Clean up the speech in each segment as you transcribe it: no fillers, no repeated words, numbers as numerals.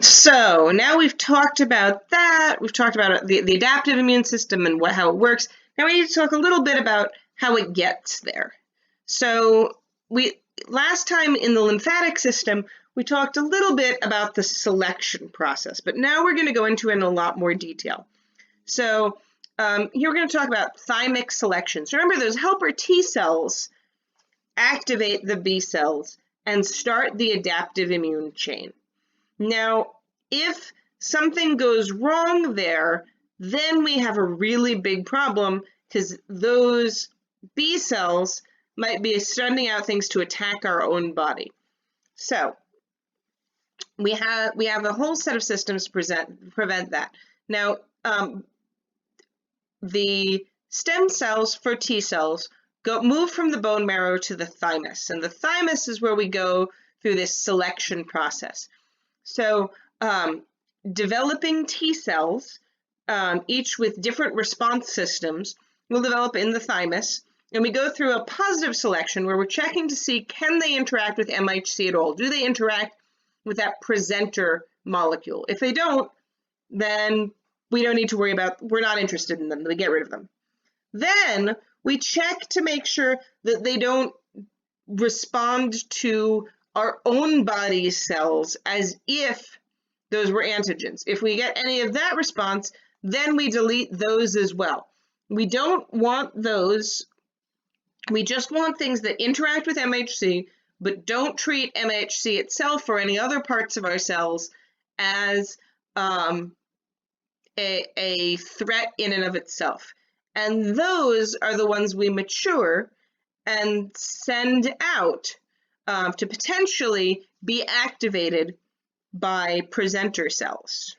So now we've talked about that. We've talked about the adaptive immune system and how it works. Now we need to talk a little bit about how it gets there. So last time in the lymphatic system, we talked a little bit about the selection process, but now we're going to go into it in a lot more detail. So here we're going to talk about thymic selection. So remember, those helper T cells activate the B cells and start the adaptive immune chain. Now, if something goes wrong there, then we have a really big problem because those B cells might be sending out things to attack our own body. So we have a whole set of systems to prevent that. Now, the stem cells for T cells move from the bone marrow to the thymus, and the thymus is where we go through this selection process. So developing T cells, each with different response systems, will develop in the thymus, and we go through a positive selection where we're checking to see, can they interact with MHC at all? Do they interact with that presenter molecule? If they don't, then we don't need to worry about, we're not interested in them, we get rid of them. Then we check to make sure that they don't respond to our own body cells as if those were antigens. If we get any of that response, then we delete those as well. We don't want those. We just want things that interact with MHC, but don't treat MHC itself or any other parts of our cells as a threat in and of itself. And those are the ones we mature and send out to potentially be activated by presenter cells.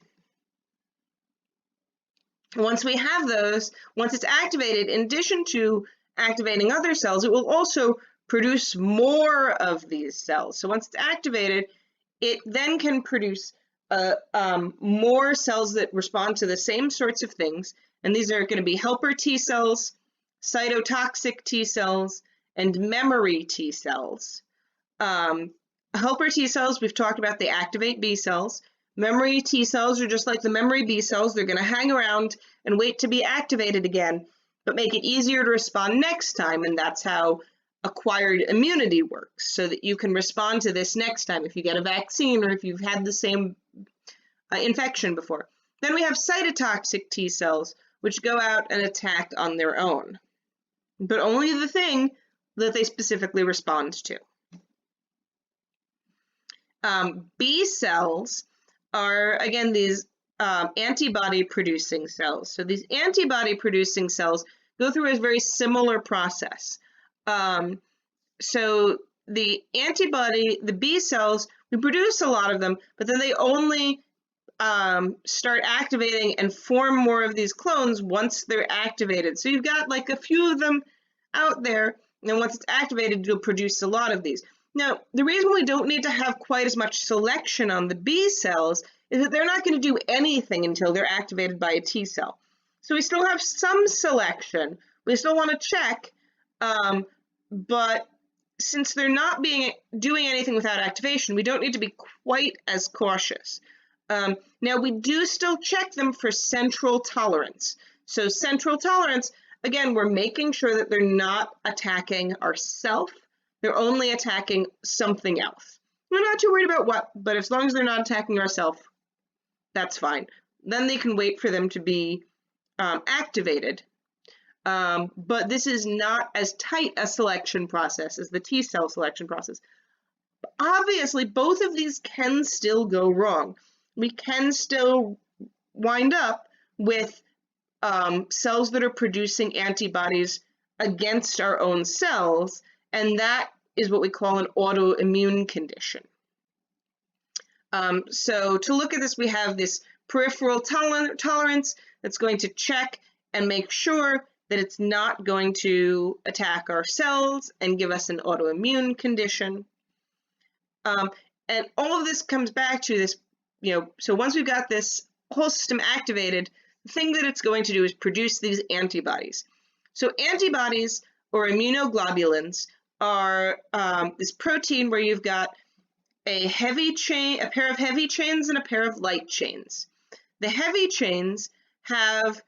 Once we have those, once it's activated, in addition to activating other cells, it will also produce more of these cells. So once it's activated, it then can produce more cells that respond to the same sorts of things. And these are going to be helper T cells, cytotoxic T cells, and memory T cells. Helper T cells, we've talked about, they activate B cells. Memory T cells are just like the memory B cells. They're going to hang around and wait to be activated again, but make it easier to respond next time. And that's how acquired immunity works, so that you can respond to this next time if you get a vaccine or if you've had the same infection before. Then we have cytotoxic T cells, which go out and attack on their own, but only the thing that they specifically respond to. B cells are, again, these antibody-producing cells. So these antibody-producing cells go through a very similar process. So the antibody, the B cells, we produce a lot of them, but then they only start activating and form more of these clones once they're activated. So you've got like a few of them out there, and then once it's activated, you'll produce a lot of these. Now, the reason we don't need to have quite as much selection on the B cells is that they're not going to do anything until they're activated by a T cell. So we still have some selection. We still want to check, but since they're not doing anything without activation, we don't need to be quite as cautious. Now, we do still check them for central tolerance. So central tolerance, again, we're making sure that they're not attacking ourselves. They're only attacking something else. We're not too worried about what, but as long as they're not attacking ourselves, that's fine. Then they can wait for them to be activated. But this is not as tight a selection process as the T cell selection process. Obviously, both of these can still go wrong. We can still wind up with cells that are producing antibodies against our own cells, and that is what we call an autoimmune condition. So to look at this, we have this peripheral tolerance that's going to check and make sure that it's not going to attack our cells and give us an autoimmune condition. And all of this comes back to this, so once we've got this whole system activated, the thing that it's going to do is produce these antibodies. So antibodies, or immunoglobulins, are this protein where you've got a heavy chain, a pair of heavy chains and a pair of light chains. The heavy chains have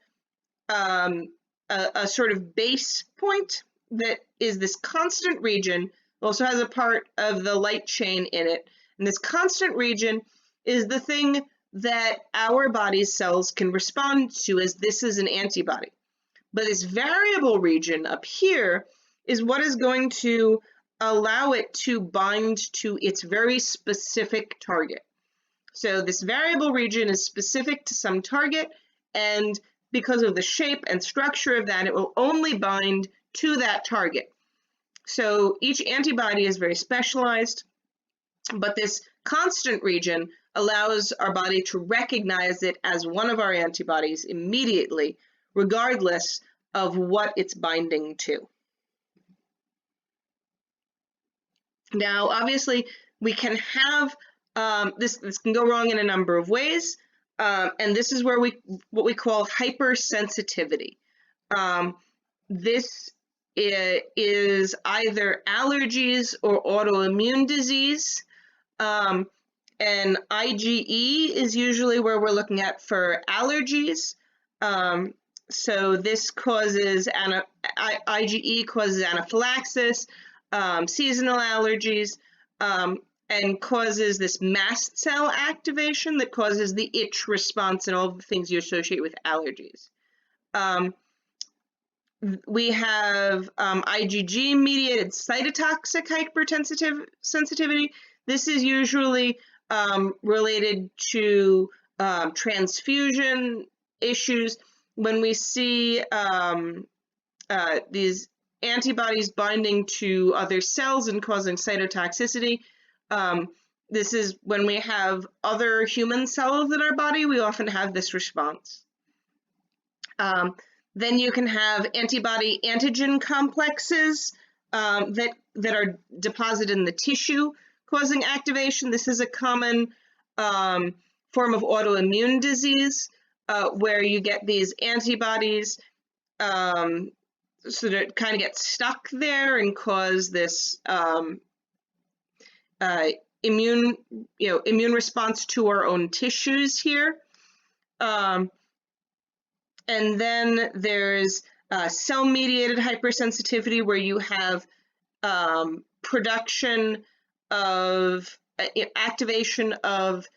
a sort of base point that is this constant region. It also has a part of the light chain in it. And this constant region is the thing that our body's cells can respond to as this is an antibody. But this variable region up here is what is going to allow it to bind to its very specific target. So this variable region is specific to some target, and because of the shape and structure of that, it will only bind to that target. So each antibody is very specialized, but this constant region allows our body to recognize it as one of our antibodies immediately, regardless of what it's binding to. Now, obviously, we can have this can go wrong in a number of ways, and this is where what we call hypersensitivity. This is either allergies or autoimmune disease, and IgE is usually where we're looking at for allergies. So this causes IgE causes anaphylaxis, seasonal allergies, and causes this mast cell activation that causes the itch response and all the things you associate with allergies. We have IgG-mediated cytotoxic hypersensitivity. This is usually related to transfusion issues. When we see these antibodies binding to other cells and causing cytotoxicity, this is when we have other human cells in our body, we often have this response. Then you can have antibody-antigen complexes that are deposited in the tissue, causing activation. This is a common form of autoimmune disease where you get these antibodies so that it kind of gets stuck there and cause this immune response to our own tissues here. And then there's cell-mediated hypersensitivity, where you have production of activation of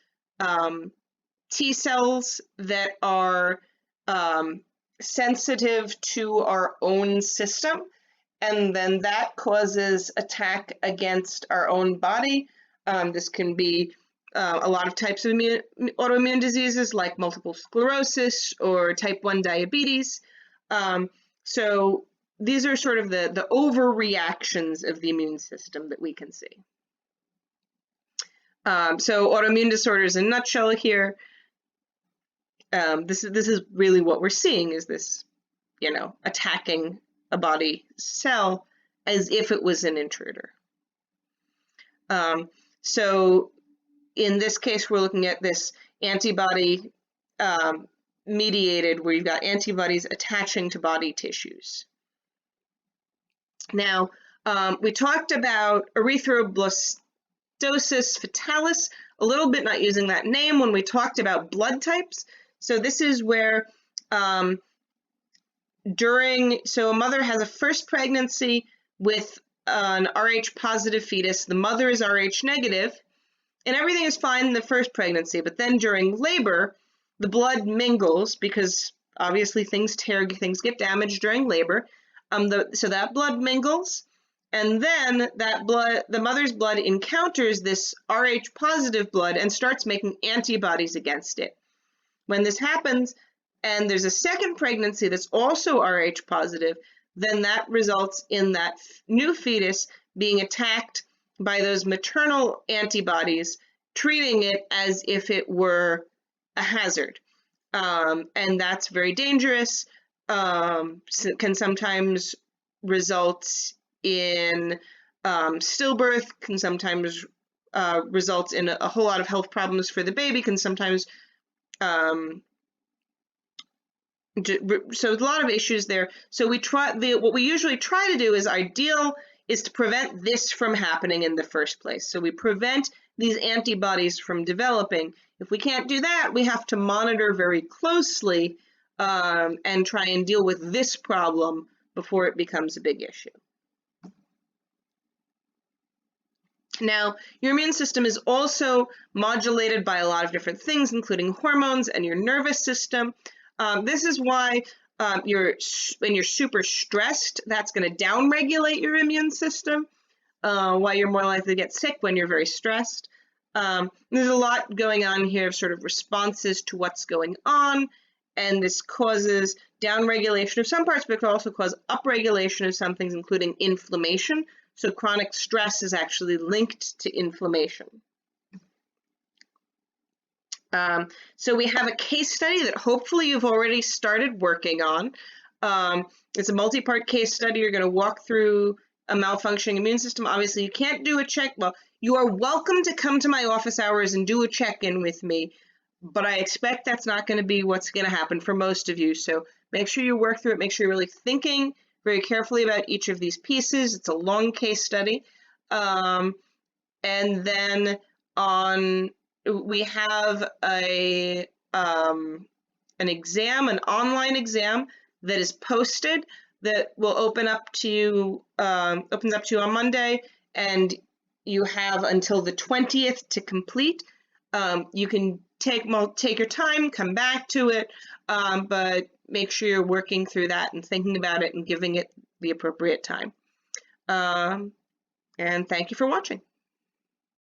T cells that are sensitive to our own system, and then that causes attack against our own body. This can be a lot of types of autoimmune diseases like multiple sclerosis or type 1 diabetes. So these are sort of the overreactions of the immune system that we can see. So autoimmune disorders in a nutshell here. This is really what we're seeing, is this, attacking a body cell as if it was an intruder. So in this case, we're looking at this antibody mediated, where you've got antibodies attaching to body tissues. Now, we talked about erythroblastosis fetalis a little bit, not using that name, when we talked about blood types. So this is where so a mother has a first pregnancy with an Rh positive fetus. The mother is Rh negative, and everything is fine in the first pregnancy, but then during labor, the blood mingles, because obviously things get damaged during labor. So that blood mingles, and then the mother's blood encounters this Rh positive blood and starts making antibodies against it. When this happens, and there's a second pregnancy that's also Rh positive, then that results in that new fetus being attacked by those maternal antibodies, treating it as if it were a hazard. And that's very dangerous, can sometimes result in stillbirth, can sometimes result in a whole lot of health problems for the baby, can sometimes so a lot of issues there. So what we usually try to do is, ideal is to prevent this from happening in the first place. So we prevent these antibodies from developing. If we can't do that, we have to monitor very closely and try and deal with this problem before it becomes a big issue. Now, your immune system is also modulated by a lot of different things, including hormones and your nervous system. This is why when you're super stressed, that's going to downregulate your immune system, why you're more likely to get sick when you're very stressed. There's a lot going on here of sort of responses to what's going on, and this causes downregulation of some parts, but it can also cause upregulation of some things, including inflammation. So chronic stress is actually linked to inflammation. So we have a case study that hopefully you've already started working on. It's a multi-part case study. You're going to walk through a malfunctioning immune system. Obviously, you can't do a check. Well, you are welcome to come to my office hours and do a check-in with me, but I expect that's not going to be what's going to happen for most of you. So make sure you work through it. Make sure you're really thinking very carefully about each of these pieces. It's a long case study. And then we have an exam, an online exam that is posted that will open up to you, opens up to you on Monday, and you have until the 20th to complete. You can take your time, come back to it, but make sure you're working through that and thinking about it and giving it the appropriate time. And thank you for watching.